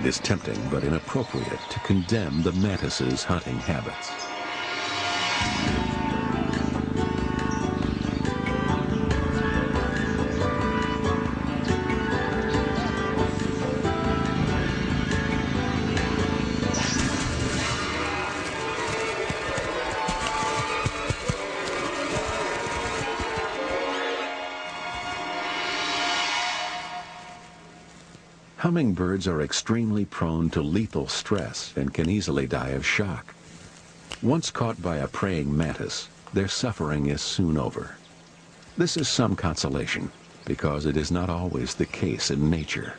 It is tempting but inappropriate to condemn the mantis's hunting habits. Hummingbirds are extremely prone to lethal stress and can easily die of shock. Once caught by a preying mantis, their suffering is soon over. This is some consolation, because it is not always the case in nature.